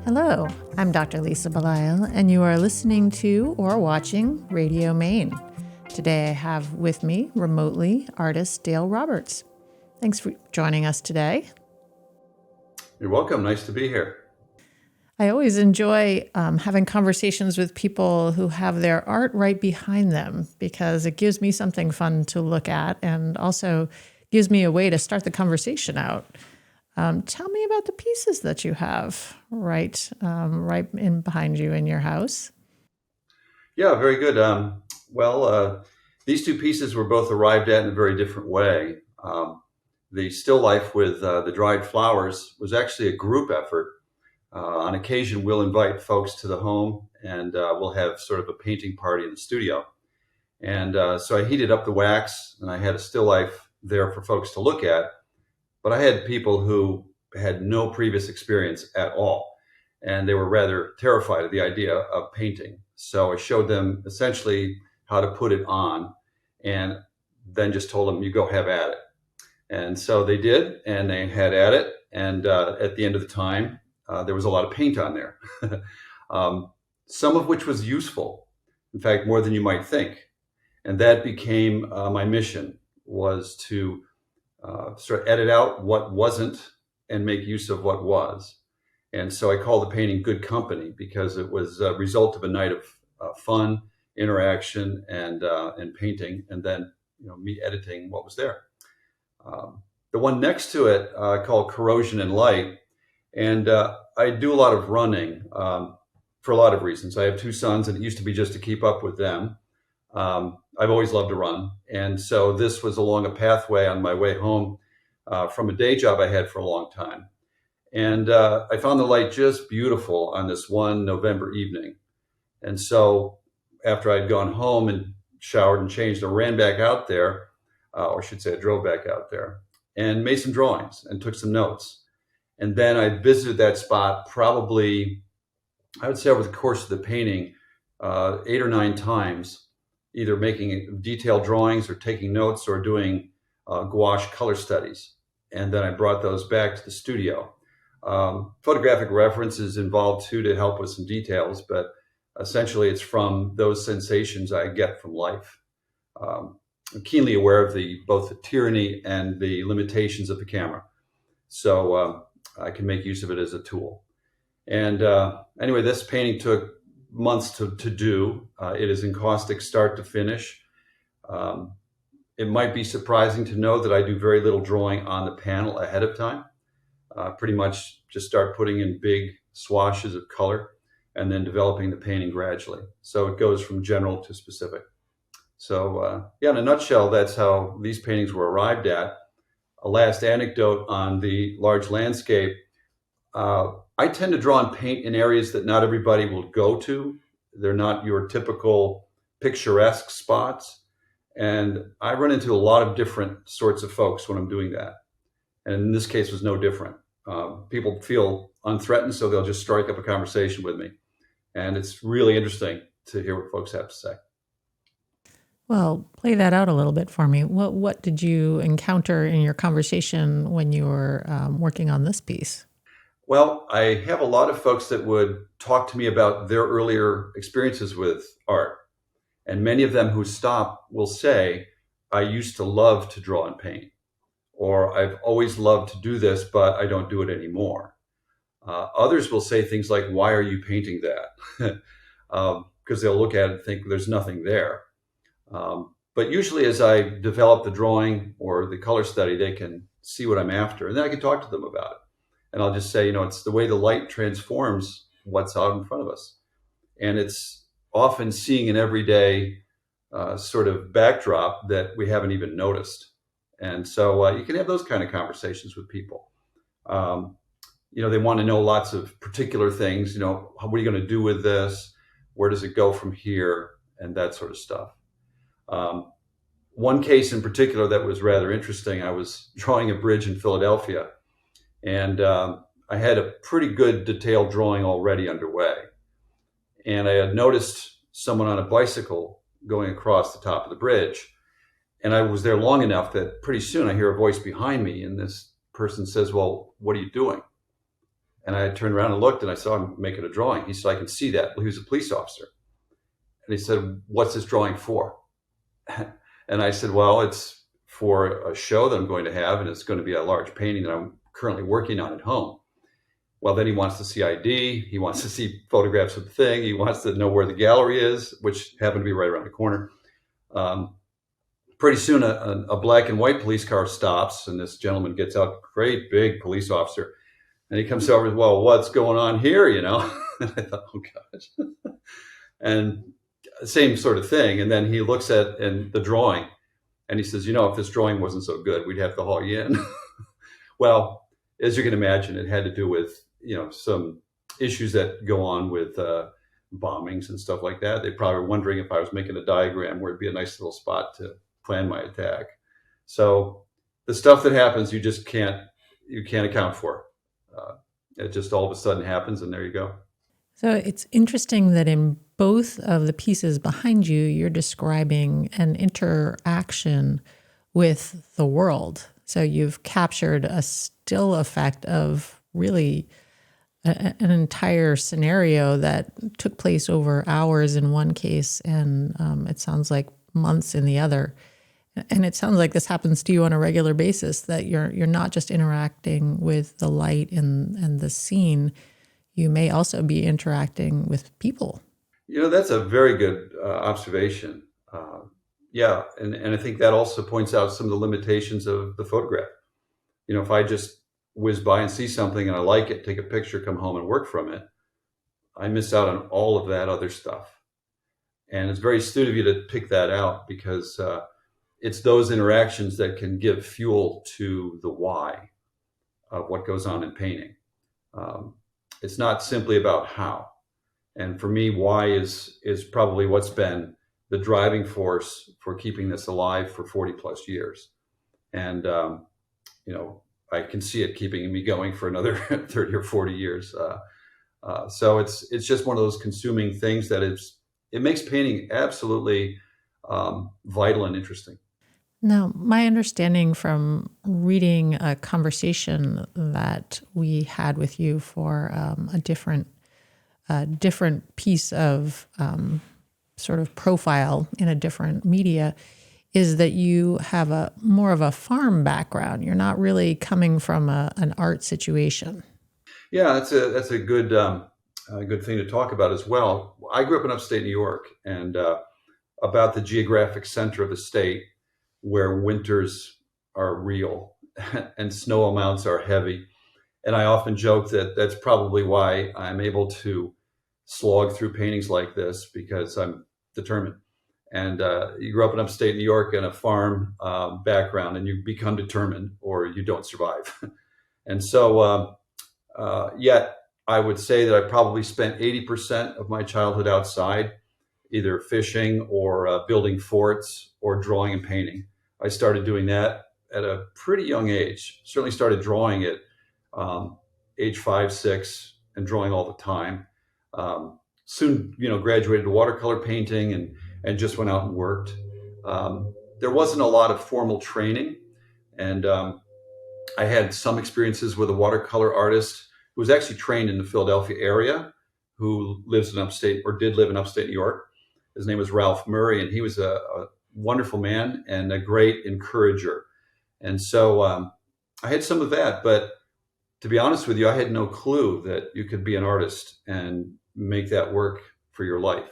Hello, I'm Dr. Lisa Belisle, and you are listening to or watching Radio Maine. Today I have with me, remotely, artist Dale Roberts. Thanks for joining us today. You're welcome. Nice to be here. I always enjoy having conversations with people who have their art right behind them because it gives me something fun to look at and also gives me a way to start the conversation out. Tell me about the pieces that you have right in behind you in your house. Yeah, very good. These two pieces were both arrived at in a very different way. The still life with the dried flowers was actually a group effort. On occasion, we'll invite folks to the home and we'll have sort of a painting party in the studio. And so I heated up the wax and I had a still life there for folks to look at. But I had people who had no previous experience at all, and they were rather terrified of the idea of painting. So I showed them essentially how to put it on and then just told them, you go have at it. And so they did, and they had at it. And at the end of the time, there was a lot of paint on there, some of which was useful, in fact, more than you might think. And that became my mission, was to sort of edit out what wasn't and make use of what was. And so I call the painting Good Company because it was a result of a night of fun, interaction, and painting, and then me editing what was there. The one next to it I call Corrosion and Light, and I do a lot of running for a lot of reasons. I have two sons, and it used to be just to keep up with them. I've always loved to run. And so this was along a pathway on my way home from a day job I had for a long time. And I found the light just beautiful on this one November evening. And so after I'd gone home and showered and changed, I ran back out there, or I should say I drove back out there and made some drawings and took some notes. And then I visited that spot probably, I would say over the course of the painting, 8 or 9 times, either making detailed drawings or taking notes or doing gouache color studies. And then I brought those back to the studio. Photographic reference is involved too to help with some details, but essentially it's from those sensations I get from life. I'm keenly aware of both the tyranny and the limitations of the camera. So I can make use of it as a tool. And anyway, this painting took months to do. It is encaustic start to finish. It might be surprising to know that I do very little drawing on the panel ahead of time. Pretty much just start putting in big swashes of color and then developing the painting gradually. So it goes from general to specific. So in a nutshell, that's how these paintings were arrived at. A last anecdote on the large landscape. I tend to draw and paint in areas that not everybody will go to. They're not your typical picturesque spots. And I run into a lot of different sorts of folks when I'm doing that. And in this case, it was no different. People feel unthreatened, so they'll just strike up a conversation with me. And it's really interesting to hear what folks have to say. Well, play that out a little bit for me. What did you encounter in your conversation when you were working on this piece? Well, I have a lot of folks that would talk to me about their earlier experiences with art. And many of them who stop will say, I used to love to draw and paint, or I've always loved to do this, but I don't do it anymore. Others will say things like, why are you painting that? Because they'll look at it and think there's nothing there. But usually as I develop the drawing or the color study, they can see what I'm after, and then I can talk to them about it. And I'll just say, it's the way the light transforms what's out in front of us. And it's often seeing an everyday sort of backdrop that we haven't even noticed. And so you can have those kind of conversations with people. They want to know lots of particular things. What are you going to do with this? Where does it go from here? And that sort of stuff. One case in particular that was rather interesting, I was drawing a bridge in Philadelphia. And I had a pretty good detailed drawing already underway. And I had noticed someone on a bicycle going across the top of the bridge. And I was there long enough that pretty soon I hear a voice behind me. And this person says, well, what are you doing? And I turned around and looked, and I saw him making a drawing. He said, I can see that. Well, he was a police officer. And he said, what's this drawing for? And I said, well, it's for a show that I'm going to have, and it's going to be a large painting that I'm currently working on at home. Well, then he wants to see ID. He wants to see photographs of the thing. He wants to know where the gallery is, which happened to be right around the corner. Pretty soon, a black and white police car stops, and this gentleman gets out, great big police officer. And he comes over, well, what's going on here, you know? And I thought, oh, gosh. And same sort of thing. And then he looks at the drawing, and he says, you know, if this drawing wasn't so good, we'd have to haul you in. Well, as you can imagine, it had to do with, you know, some issues that go on with bombings and stuff like that. They probably were wondering if I was making a diagram where it'd be a nice little spot to plan my attack. So the stuff that happens, you can't account for. It just all of a sudden happens, and there you go. So it's interesting that in both of the pieces behind you, you're describing an interaction with the world. So you've captured a still effect of really an entire scenario that took place over hours in one case, and it sounds like months in the other. And it sounds like this happens to you on a regular basis, that you're not just interacting with the light and the scene. You may also be interacting with people. You know, that's a very good observation. Yeah, and I think that also points out some of the limitations of the photograph. You know, if I just whiz by and see something and I like it, take a picture, come home and work from it, I miss out on all of that other stuff. And it's very astute of you to pick that out, because it's those interactions that can give fuel to the why of what goes on in painting. It's not simply about how. And for me, why is probably what's been the driving force for keeping this alive for 40 plus years. And, you know, I can see it keeping me going for another 30 or 40 years. So it's just one of those consuming things that it makes painting absolutely vital and interesting. Now, my understanding from reading a conversation that we had with you for a different piece of sort of profile in a different media is that you have more of a farm background. You're not really coming from an art situation. Yeah, that's a good thing to talk about as well. I grew up in upstate New York, and about the geographic center of the state, where winters are real and snow amounts are heavy. And I often joke that that's probably why I'm able to slog through paintings like this, because I'm determined. And you grew up in upstate New York in a farm background, and you become determined or you don't survive. And so yet I would say that I probably spent 80% of my childhood outside, either fishing or building forts or drawing and painting. I started doing that at a pretty young age. Certainly started drawing at age 5, 6, and drawing all the time. Soon, you know, graduated to watercolor painting and just went out and worked. There wasn't a lot of formal training, and I had some experiences with a watercolor artist who was actually trained in the Philadelphia area, who lives in upstate, or did live in upstate New York. His name was Ralph Murray, and he was a wonderful man and a great encourager. And so I had some of that, but to be honest with you, I had no clue that you could be an artist and make that work for your life.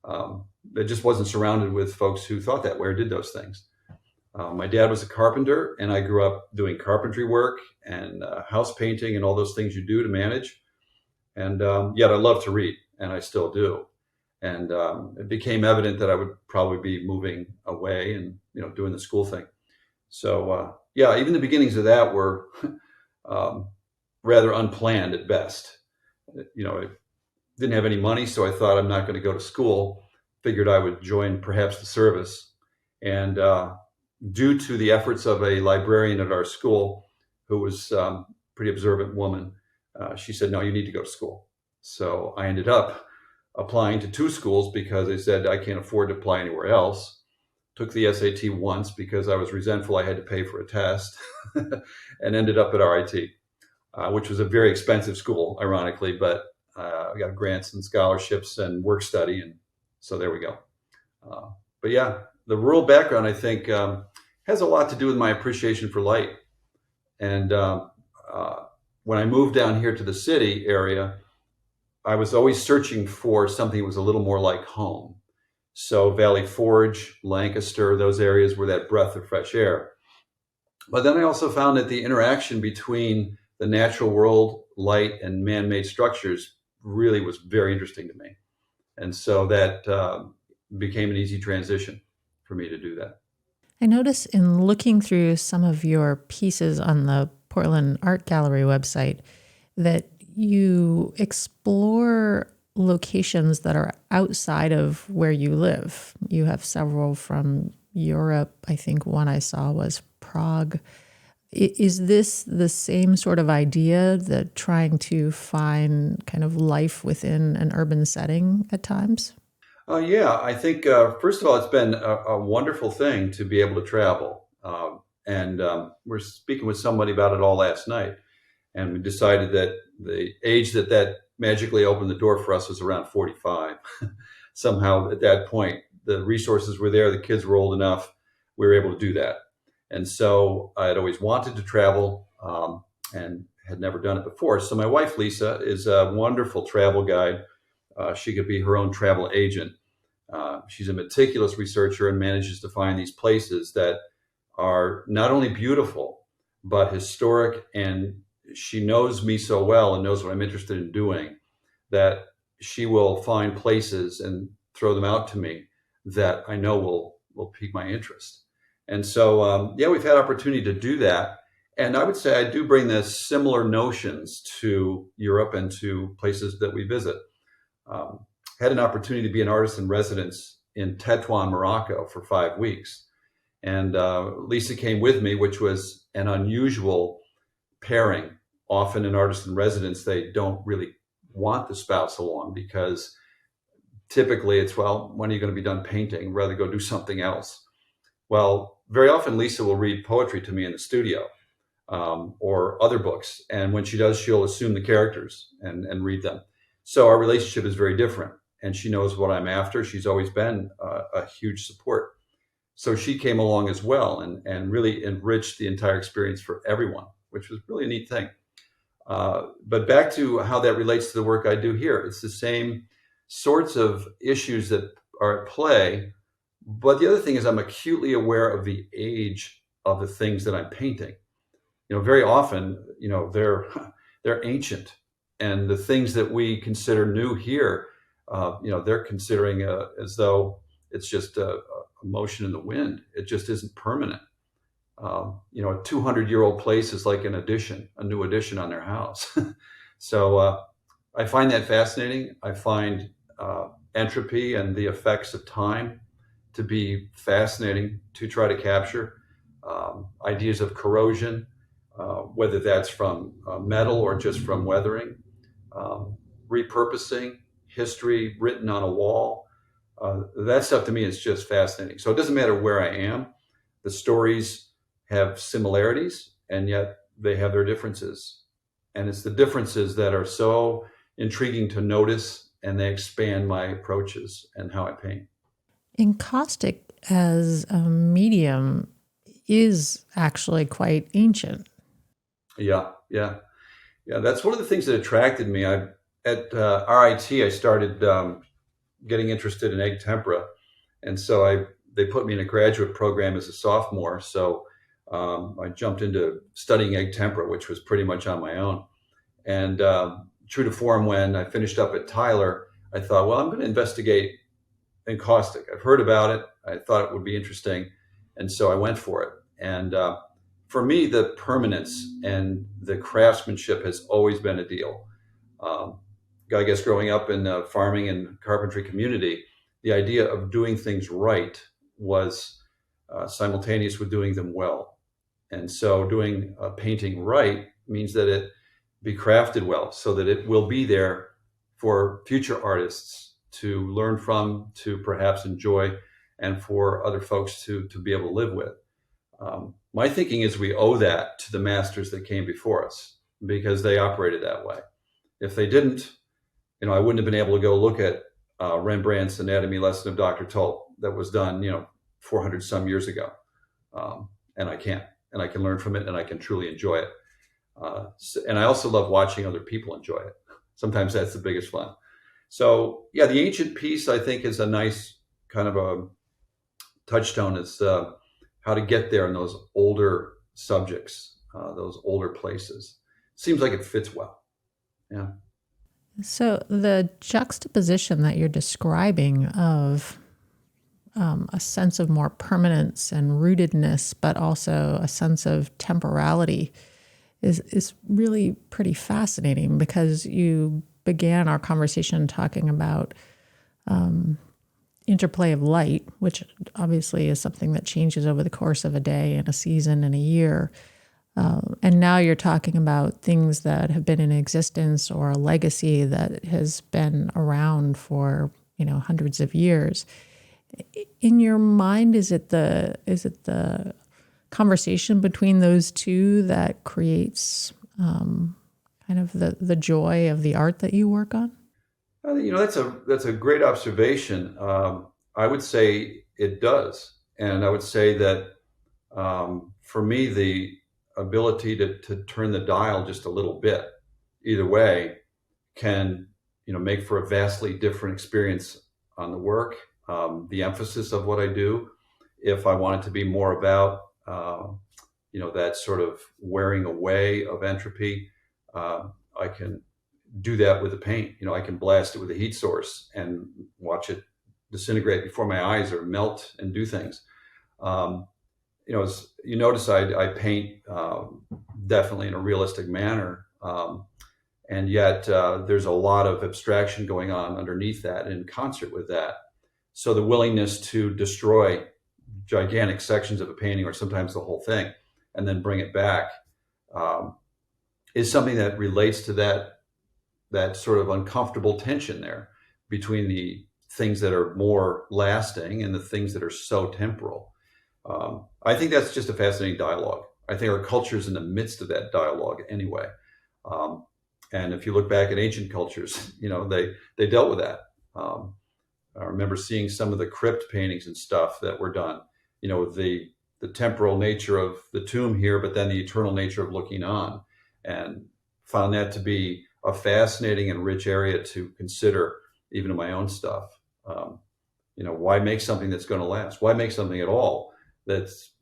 I just wasn't surrounded with folks who thought that way or did those things. My dad was a carpenter, and I grew up doing carpentry work and house painting and all those things you do to manage. And yet I love to read, and I still do. And it became evident that I would probably be moving away and, you know, doing the school thing. So yeah, even the beginnings of that were rather unplanned at best. You know, I didn't have any money, so I thought, I'm not going to go to school. Figured I would join perhaps the service. And due to the efforts of a librarian at our school, who was a pretty observant woman, she said, no, you need to go to school. So I ended up applying to 2 schools because they said I can't afford to apply anywhere else. Took the SAT once because I was resentful I had to pay for a test, and ended up at RIT. which was a very expensive school, ironically, but I got grants and scholarships and work study. And so there we go. But yeah, the rural background, I think, has a lot to do with my appreciation for light. And when I moved down here to the city area, I was always searching for something that was a little more like home. So Valley Forge, Lancaster, those areas were that breath of fresh air. But then I also found that the interaction between the natural world, light, and man-made structures really was very interesting to me. And so that became an easy transition for me to do that. I notice in looking through some of your pieces on the Portland Art Gallery website that you explore locations that are outside of where you live. You have several from Europe. I think one I saw was Prague. Is this the same sort of idea, that trying to find kind of life within an urban setting at times? Yeah, I think, first of all, it's been a wonderful thing to be able to travel. And we're speaking with somebody about it all last night. And we decided that the age that magically opened the door for us was around 45. Somehow at that point, the resources were there, the kids were old enough, we were able to do that. And so I had always wanted to travel and had never done it before. So my wife, Lisa, is a wonderful travel guide. She could be her own travel agent. She's a meticulous researcher and manages to find these places that are not only beautiful, but historic. And she knows me so well and knows what I'm interested in doing, that she will find places and throw them out to me that I know will pique my interest. And so, yeah, we've had opportunity to do that. And I would say I do bring the similar notions to Europe and to places that we visit. Had an opportunity to be an artist in residence in Tetuan, Morocco for 5 weeks. And Lisa came with me, which was an unusual pairing. Often in artist in residence, they don't really want the spouse along because typically it's, well, when are you going to be done painting? Rather go do something else. Well, very often Lisa will read poetry to me in the studio or other books. And when she does, she'll assume the characters and read them. So our relationship is very different. And she knows what I'm after. She's always been a huge support. So she came along as well and really enriched the entire experience for everyone, which was really a neat thing. But back to how that relates to the work I do here. It's the same sorts of issues that are at play. But the other thing is I'm acutely aware of the age of the things that I'm painting. You know, very often, you know, they're ancient. And the things that we consider new here, you know, they're considering as though it's just a motion in the wind. It just isn't permanent. You know, a 200-year-old place is like an addition, a new addition on their house. So I find that fascinating. I find entropy and the effects of time to be fascinating to try to capture. Ideas of corrosion, whether that's from metal or just from weathering, repurposing, history written on a wall. That stuff to me is just fascinating. So it doesn't matter where I am. The stories have similarities, and yet they have their differences. And it's the differences that are so intriguing to notice, and they expand my approaches and how I paint. Encaustic as a medium is actually quite ancient. Yeah. That's one of the things that attracted me. At RIT, I started getting interested in egg tempera, and so they put me in a graduate program as a sophomore. So I jumped into studying egg tempera, which was pretty much on my own. And true to form, when I finished up at Tyler, I thought, well, I'm going to investigate encaustic. I've heard about it. I thought it would be interesting, and so I went for it. And for me, the permanence and the craftsmanship has always been a deal. I guess growing up in the farming and carpentry community, the idea of doing things right was simultaneous with doing them well. And so doing a painting right means that it be crafted well so that it will be there for future artists to learn from, to perhaps enjoy, and for other folks to be able to live with. My thinking is we owe that to the masters that came before us. because they operated that way. If they didn't, I wouldn't have been able to go look at Rembrandt's Anatomy Lesson of Dr. Tull that was done, 400 some years ago. And I can learn from it, and I can truly enjoy it. And I also love watching other people enjoy it. Sometimes that's the biggest fun. So yeah, the ancient piece, I think, is a nice kind of a touchstone. It's how to get there in those older subjects, those older places. Seems like it fits well. Yeah. So the juxtaposition that you're describing of a sense of more permanence and rootedness, but also a sense of temporality is really pretty fascinating, because you began our conversation talking about interplay of light, which obviously is something that changes over the course of a day and a season and a year. And now you're talking about things that have been in existence, or a legacy that has been around for, hundreds of years. In your mind, is it the conversation between those two that creates kind of the joy of the art that you work on? That's a great observation. I would say it does, and I would say that for me, the ability to turn the dial just a little bit, either way, can make for a vastly different experience on the work. The emphasis of what I do, if I want it to be more about that sort of wearing away of entropy, I can do that with the paint. I can blast it with a heat source and watch it disintegrate before my eyes, or melt and do things. As you notice, I paint definitely in a realistic manner, and yet there's a lot of abstraction going on underneath that, in concert with that. So the willingness to destroy gigantic sections of a painting, or sometimes the whole thing, and then bring it back, is something that relates to that sort of uncomfortable tension there between the things that are more lasting and the things that are so temporal. I think that's just a fascinating dialogue. I think our culture is in the midst of that dialogue anyway. And if you look back at ancient cultures, they dealt with that. I remember seeing some of the crypt paintings and stuff that were done, the temporal nature of the tomb here, but then the eternal nature of looking on, and found that to be a fascinating and rich area to consider, even in my own stuff. Why make something that's going to last? Why make something at all that's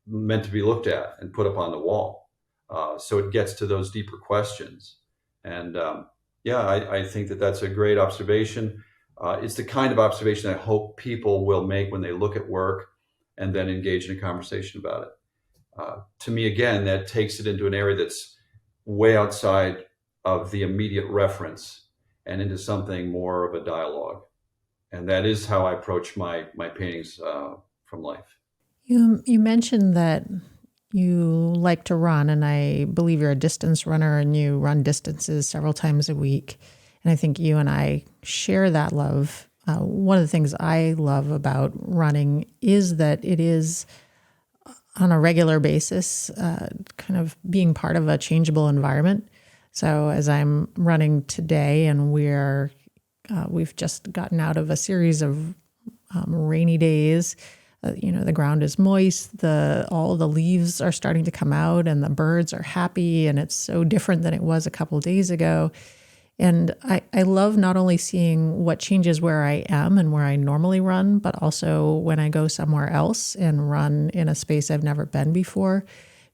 meant to be looked at and put up on the wall? So it gets to those deeper questions. And I think that's a great observation. It's the kind of observation I hope people will make when they look at work and then engage in a conversation about it. To me, again, that takes it into an area that's way outside of the immediate reference and into something more of a dialogue. And that is how I approach my paintings from life. You mentioned that you like to run, and I believe you're a distance runner, and you run distances several times a week. And I think you and I share that love. One of the things I love about running is that it is on a regular basis, kind of being part of a changeable environment. So as I'm running today, and we've just gotten out of a series of rainy days. The ground is moist, all the leaves are starting to come out, and the birds are happy, and it's so different than it was a couple of days ago. And I love not only seeing what changes where I am and where I normally run, but also when I go somewhere else and run in a space I've never been before,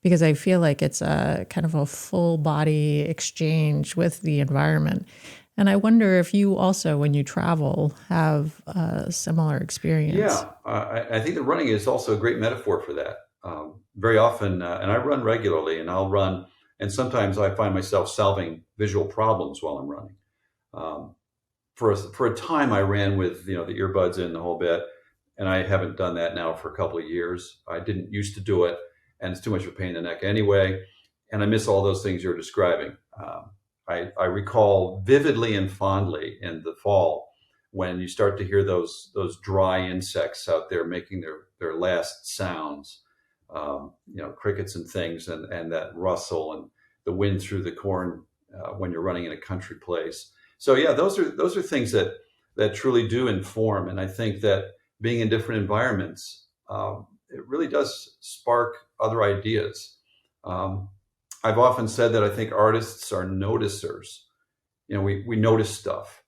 because I feel like it's a kind of a full body exchange with the environment. And I wonder if you also, when you travel, have a similar experience. Yeah, I think that running is also a great metaphor for that. Very often, and I run regularly, and I'll run, and sometimes I find myself solving visual problems while I'm running. For a time, I ran with the earbuds in the whole bit, and I haven't done that now for a couple of years. I didn't used to do it, and it's too much of a pain in the neck anyway. And I miss all those things you're describing. I recall vividly and fondly in the fall when you start to hear those dry insects out there making their last sounds, crickets and things, and that rustle, and the wind through the corn when you're running in a country place. So yeah, those are things that truly do inform. And I think that being in different environments, it really does spark other ideas. I've often said that I think artists are noticers. We notice stuff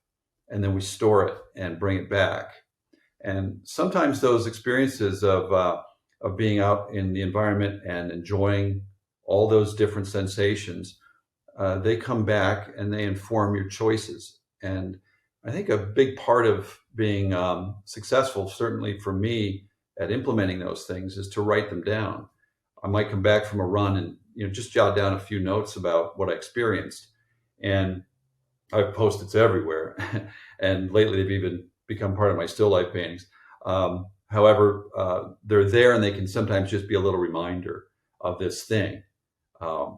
and then we store it and bring it back. And sometimes those experiences of being out in the environment and enjoying all those different sensations, they come back and they inform your choices. And I think a big part of being successful, certainly for me, at implementing those things is to write them down. I might come back from a run and just jot down a few notes about what I experienced. And I've Post-its everywhere. And lately they've even become part of my still life paintings. However, they're there and they can sometimes just be a little reminder of this thing.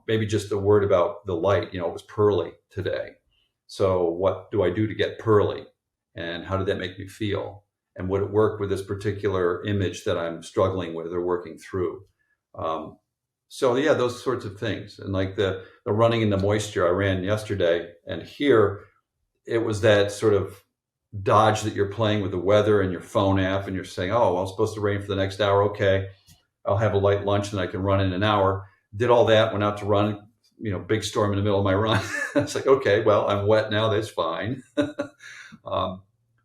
Maybe just a word about the light. It was pearly today. So what do I do to get pearly? And how did that make me feel? And would it work with this particular image that I'm struggling with or working through? So yeah, those sorts of things. And like the running in the moisture, I ran yesterday, and here it was that sort of dodge that you're playing with the weather and your phone app, and you're saying, oh, well, it's supposed to rain for the next hour. Okay, I'll have a light lunch and I can run in an hour. Did all that, went out to run, big storm in the middle of my run. It's like, okay, well, I'm wet now. That's fine.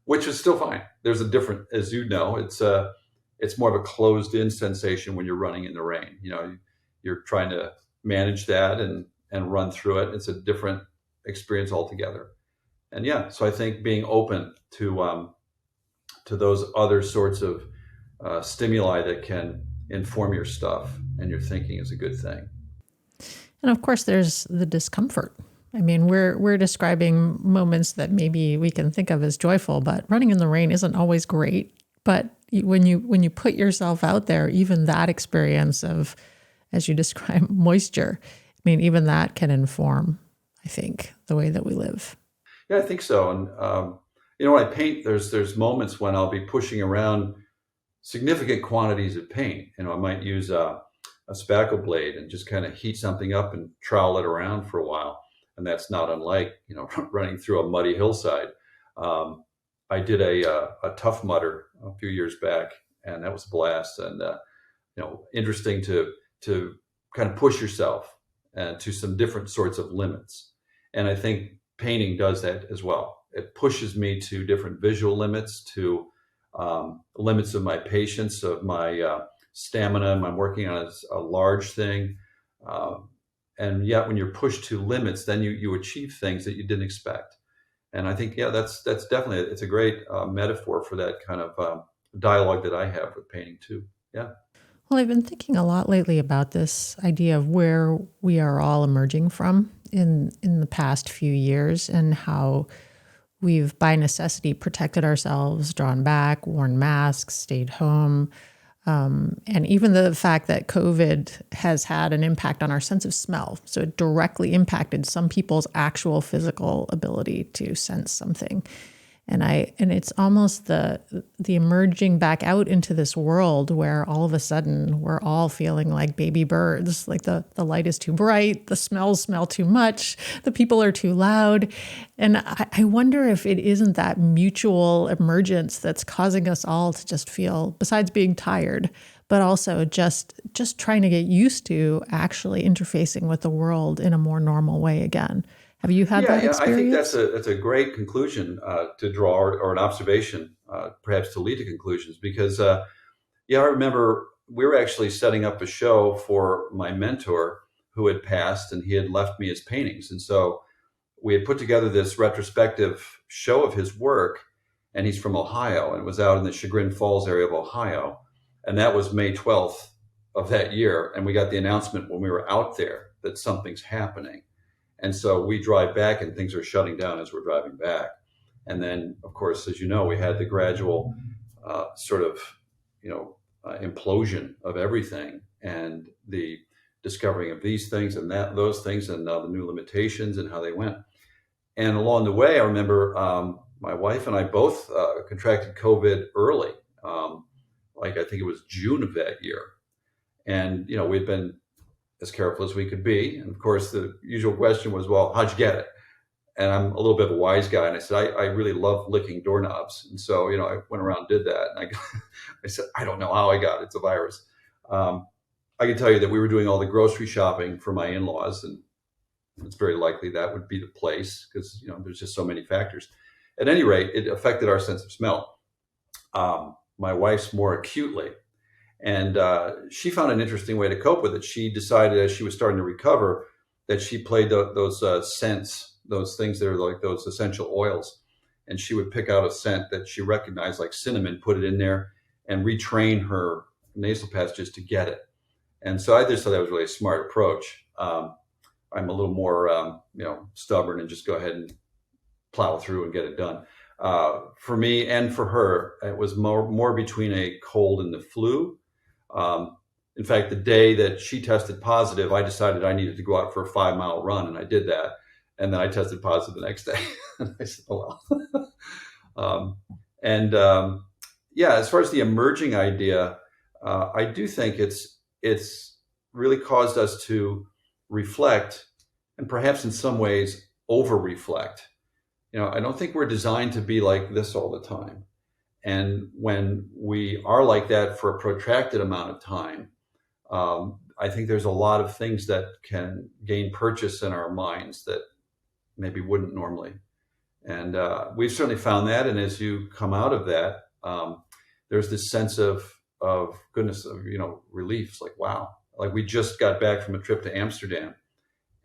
Which is still fine. There's a different, as you know, it's more of a closed in sensation when you're running in the rain. You're trying to manage that and run through it. It's a different experience altogether. And yeah, so I think being open to those other sorts of stimuli that can inform your stuff and your thinking is a good thing. And of course, there's the discomfort. I mean, we're describing moments that maybe we can think of as joyful, but running in the rain isn't always great. But when you put yourself out there, even that experience of, as you describe, moisture, I mean, even that can inform, I think, the way that we live. Yeah, I think so. And when I paint, there's moments when I'll be pushing around significant quantities of paint. I might use a spackle blade and just kind of heat something up and trowel it around for a while. And that's not unlike, running through a muddy hillside. I did a Tough Mudder a few years back, and that was a blast. And, interesting to kind of push yourself to some different sorts of limits. And I think painting does that as well. It pushes me to different visual limits, to limits of my patience, of my stamina. I'm working on a large thing. And yet when you're pushed to limits, then you achieve things that you didn't expect. And I think, yeah, that's definitely, it's a great metaphor for that kind of dialogue that I have with painting too. Yeah. Well, I've been thinking a lot lately about this idea of where we are all emerging from in the past few years, and how we've, by necessity, protected ourselves, drawn back, worn masks, stayed home. And even the fact that COVID has had an impact on our sense of smell. So it directly impacted some people's actual physical ability to sense something. And it's almost the emerging back out into this world where all of a sudden we're all feeling like baby birds, like the light is too bright, the smells smell too much, the people are too loud. And I wonder if it isn't that mutual emergence that's causing us all to just feel, besides being tired, but also just trying to get used to actually interfacing with the world in a more normal way again. Have you had that experience? I think that's a great conclusion to draw, or an observation, perhaps to lead to conclusions. Because, I remember we were actually setting up a show for my mentor who had passed, and he had left me his paintings. And so we had put together this retrospective show of his work, and he's from Ohio, and it was out in the Chagrin Falls area of Ohio. And that was May 12th of that year. And we got the announcement when we were out there that something's happening. And so we drive back and things are shutting down as we're driving back. And then, of course, as you know, we had the gradual implosion of everything, and the discovering of these things and those things, and the new limitations and how they went. And along the way, I remember my wife and I both contracted COVID early. I think it was June of that year. And, we'd been as careful as we could be. And of course, the usual question was, well, how'd you get it? And I'm a little bit of a wise guy. And I said, I really love licking doorknobs. And so, I went around and did that. And I said, I don't know how I got it. It's a virus. I can tell you that we were doing all the grocery shopping for my in-laws, and it's very likely that would be the place because, there's just so many factors. At any rate, it affected our sense of smell. My wife's more acutely. And she found an interesting way to cope with it. She decided as she was starting to recover that she played those scents, those things that are like those essential oils. And she would pick out a scent that she recognized, like cinnamon, put it in there and retrain her nasal passages to get it. And so I just thought that was really a smart approach. I'm a little more, stubborn and just go ahead and plow through and get it done. For me and for her, it was more between a cold and the flu. In fact, the day that she tested positive, I decided I needed to go out for a 5-mile run, and I did that. And then I tested positive the next day. And I said, oh, well. As far as the emerging idea, I do think it's really caused us to reflect, and perhaps in some ways over-reflect. I don't think we're designed to be like this all the time. And when we are like that for a protracted amount of time, I think there's a lot of things that can gain purchase in our minds that maybe wouldn't normally. And we've certainly found that. And as you come out of that, there's this sense of goodness, of, relief. It's like, wow, like we just got back from a trip to Amsterdam.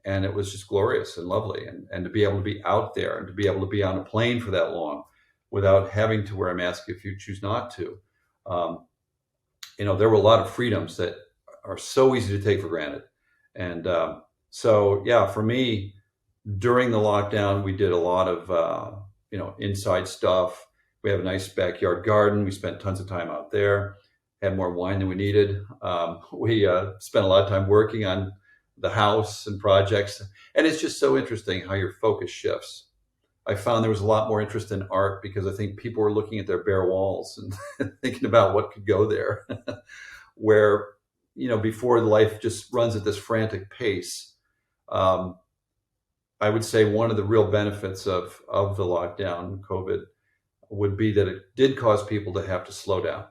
And it was just glorious and lovely. And to be able to be out there and to be able to be on a plane for that long without having to wear a mask if you choose not to. There were a lot of freedoms that are so easy to take for granted. And for me, during the lockdown, we did a lot of, inside stuff. We have a nice backyard garden. We spent tons of time out there, had more wine than we needed. We spent a lot of time working on the house and projects. And it's just so interesting how your focus shifts. I found there was a lot more interest in art because I think people were looking at their bare walls and thinking about what could go there. Where, before life just runs at this frantic pace. I would say one of the real benefits of the lockdown, COVID, would be that it did cause people to have to slow down.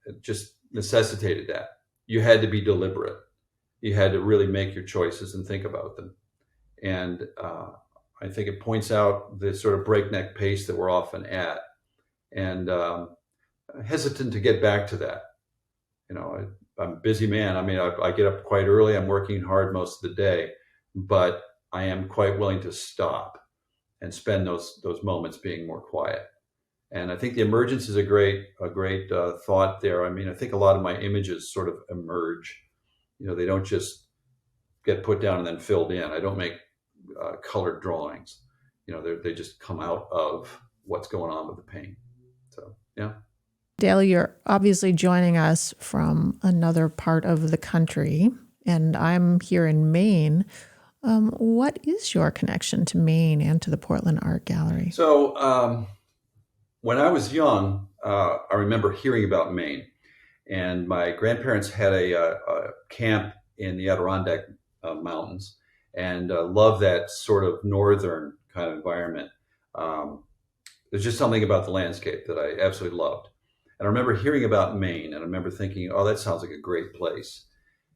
It just necessitated that. You had to be deliberate. You had to really make your choices and think about them. And I think it points out the sort of breakneck pace that we're often at, and hesitant to get back to that. I'm a busy man. I mean, I get up quite early. I'm working hard most of the day, but I am quite willing to stop and spend those moments being more quiet. And I think the emergence is a great thought there. I mean, I think a lot of my images sort of emerge. They don't just get put down and then filled in. I don't make colored drawings. They just come out of what's going on with the paint. So, yeah. Dale, you're obviously joining us from another part of the country, and I'm here in Maine. What is your connection to Maine and to the Portland Art Gallery? So when I was young, I remember hearing about Maine. And my grandparents had a camp in the Adirondack Mountains, and loved that sort of northern kind of environment. There's just something about the landscape that I absolutely loved. And I remember hearing about Maine, and I remember thinking, oh, that sounds like a great place.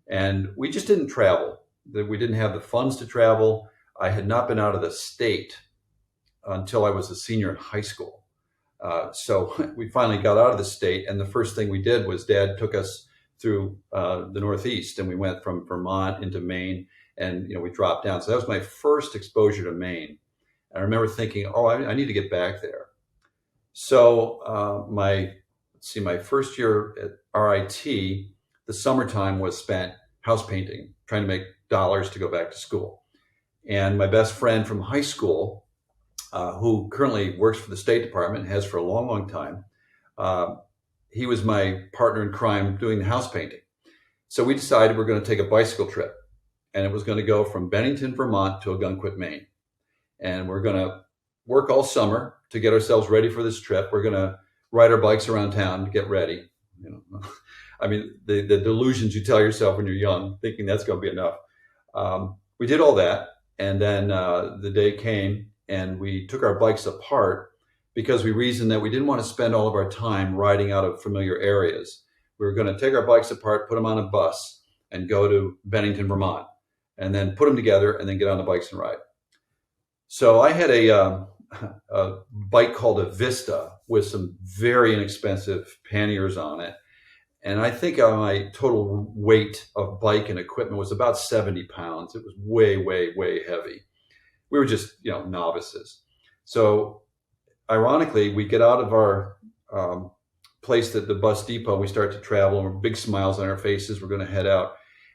And we just didn't travel. We didn't have the funds to travel. I had not been out of the state until I was a senior in high school. So we finally got out of the state, and the first thing we did was Dad took us through the Northeast, and we went from Vermont into Maine, and we dropped down. So that was my first exposure to Maine. And I remember thinking, oh, I need to get back there. So my first year at RIT, the summertime was spent house painting, trying to make dollars to go back to school. And my best friend from high school, who currently works for the State Department, has for a long, long time, he was my partner in crime doing the house painting. So we decided we're going to take a bicycle trip, and it was going to go from Bennington, Vermont to Algonquin, Maine. And we're going to work all summer to get ourselves ready for this trip. We're going to ride our bikes around town to get ready. I mean, the delusions you tell yourself when you're young, thinking that's going to be enough. We did all that. And then the day came and we took our bikes apart because we reasoned that we didn't want to spend all of our time riding out of familiar areas. We were going to take our bikes apart, put them on a bus, and go to Bennington, Vermont, and then put them together and then get on the bikes and ride. So I had a bike called a Vista with some very inexpensive panniers on it. And I think my total weight of bike and equipment was about 70 pounds. It was way, way, way heavy. We were just, novices. So ironically, we get out of our place at the bus depot. We start to travel and we're big smiles on our faces. We're going to head out.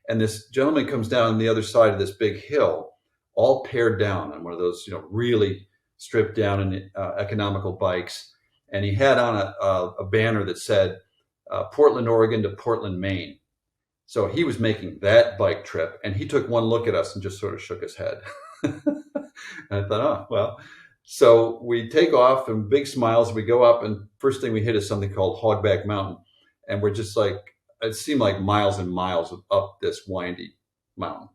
And this gentleman comes down on the other side of this big hill, all pared down on one of those, really stripped down and economical bikes. And he had on a banner that said, Portland, Oregon to Portland, Maine. So he was making that bike trip and he took one look at us and just sort of shook his head. And I thought, oh, well. So we take off and big smiles. We go up and first thing we hit is something called Hogback Mountain. And we're just like, it seemed like miles and miles up this windy mountain.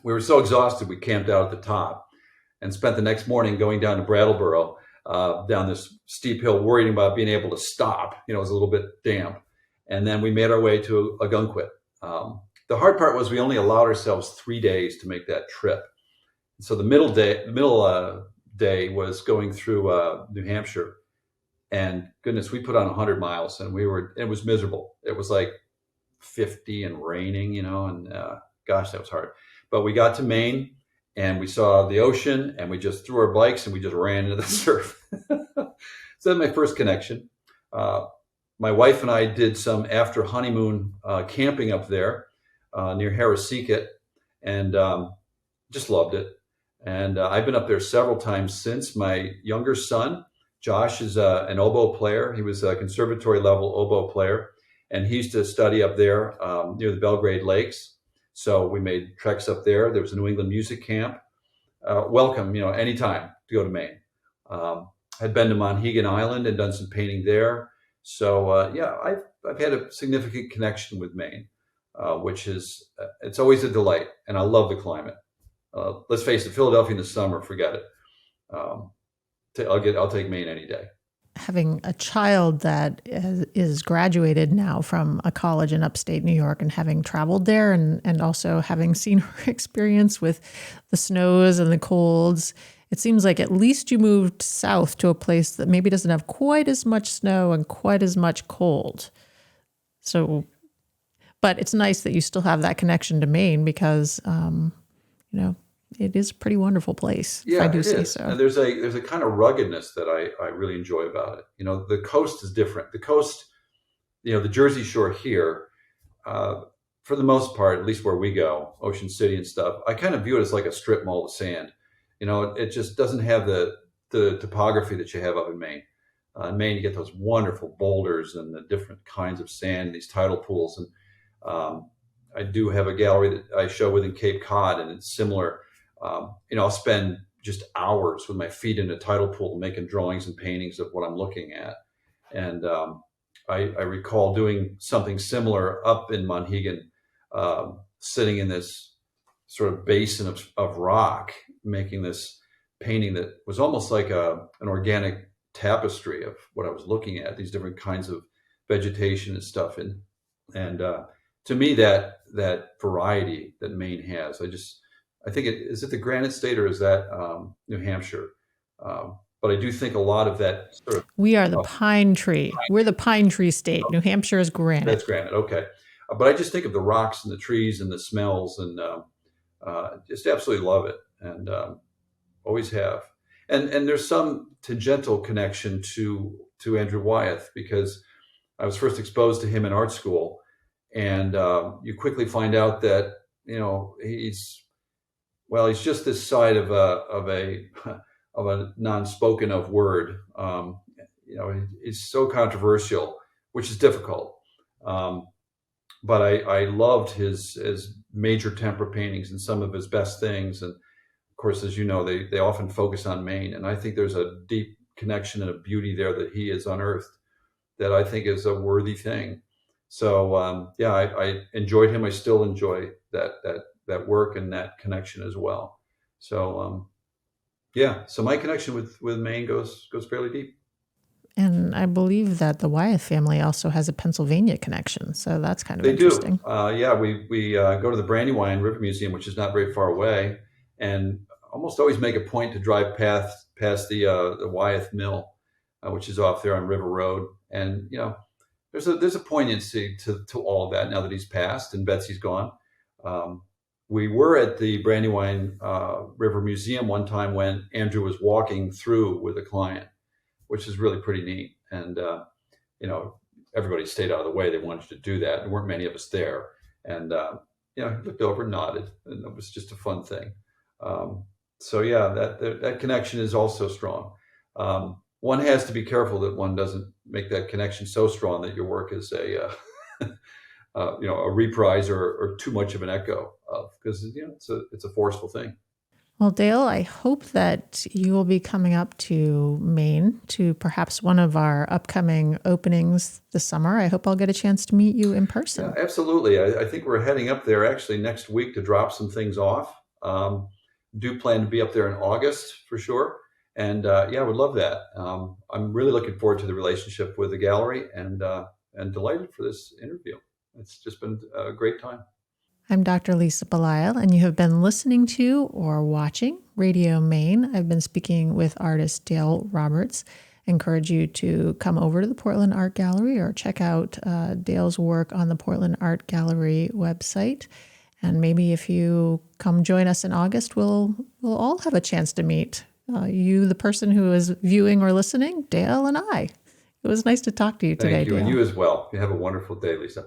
We were so exhausted, we camped out at the top and spent the next morning going down to Brattleboro, down this steep hill, worrying about being able to stop. It was a little bit damp. And then we made our way to Algonquin. The hard part was we only allowed ourselves 3 days to make that trip. So the middle day was going through New Hampshire. And goodness, we put on 100 miles and it was miserable. It was like 50 and raining, and gosh, that was hard. But we got to Maine and we saw the ocean and we just threw our bikes and we just ran into the surf. So that's my first connection. My wife and I did some after honeymoon camping up there near Harrisseekit and just loved it. And I've been up there several times since. My younger son, Josh, is an oboe player. He was a conservatory level oboe player, and he used to study up there near the Belgrade Lakes. So we made treks up there. There was a New England music camp. Welcome, anytime to go to Maine. I'd been to Monhegan Island and done some painting there. So I've had a significant connection with Maine, which is it's always a delight, and I love the climate. Let's face it, Philadelphia in the summer, forget it. I'll take Maine any day. Having a child that is graduated now from a college in upstate New York and having traveled there and also having seen her experience with the snows and the colds, it seems like at least you moved south to a place that maybe doesn't have quite as much snow and quite as much cold. So, but it's nice that you still have that connection to Maine because, it is a pretty wonderful place. Yeah, if I do say so. And there's a kind of ruggedness that I really enjoy about it. The coast is different. The coast, the Jersey Shore here, for the most part, at least where we go, Ocean City and stuff, I kind of view it as like a strip mall of sand. It just doesn't have the topography that you have up in Maine. In Maine, you get those wonderful boulders and the different kinds of sand, these tidal pools. And I do have a gallery that I show within Cape Cod, and it's similar. I'll spend just hours with my feet in a tidal pool making drawings and paintings of what I'm looking at. And I recall doing something similar up in Monhegan, sitting in this sort of basin of rock, making this painting that was almost like an organic tapestry of what I was looking at, these different kinds of vegetation and stuff. And to me, that variety that Maine has, I think is it the Granite State or is that New Hampshire? But I do think a lot of that sort of... We are the pine tree. We're the pine tree state. New Hampshire is granite. That's granite. Okay. But I just think of the rocks and the trees and the smells and just absolutely love it. And always have. And there's some tangential connection to Andrew Wyeth because I was first exposed to him in art school. And you quickly find out that, he's just this side of a non-spoken of word. He's so controversial, which is difficult. But I loved his major tempera paintings and some of his best things. And of course, as you know, they often focus on Maine. And I think there's a deep connection and a beauty there that he has unearthed that I think is a worthy thing. So I enjoyed him. I still enjoy that work and that connection as well. So so my connection with Maine goes fairly deep. And I believe that the Wyeth family also has a Pennsylvania connection. So that's kind of They do. interesting. We go to the Brandywine River Museum, which is not very far away, and almost always make a point to drive past the Wyeth Mill, which is off there on River Road. And there's a poignancy to all of that now that he's passed and Betsy's gone. We were at the Brandywine River Museum one time when Andrew was walking through with a client, which is really pretty neat. And everybody stayed out of the way. They wanted to do that. There weren't many of us there. And, he looked over and nodded, and it was just a fun thing. That connection is also strong. One has to be careful that one doesn't make that connection so strong that your work is a reprise or too much of an echo of, because it's a forceful thing. Well, Dale, I hope that you will be coming up to Maine to perhaps one of our upcoming openings this summer. I hope I'll get a chance to meet you in person. Yeah, absolutely. I think we're heading up there actually next week to drop some things off. Do plan to be up there in August for sure. And I would love that. I'm really looking forward to the relationship with the gallery and delighted for this interview. It's just been a great time. I'm Dr. Lisa Belisle, and you have been listening to or watching Radio Maine. I've been speaking with artist Dale Roberts. I encourage you to come over to the Portland Art Gallery or check out Dale's work on the Portland Art Gallery website. And maybe if you come join us in August, we'll all have a chance to meet. You, the person who is viewing or listening, Dale and I. It was nice to talk to you today, Thank you, Dale. And you as well. You have a wonderful day, Lisa.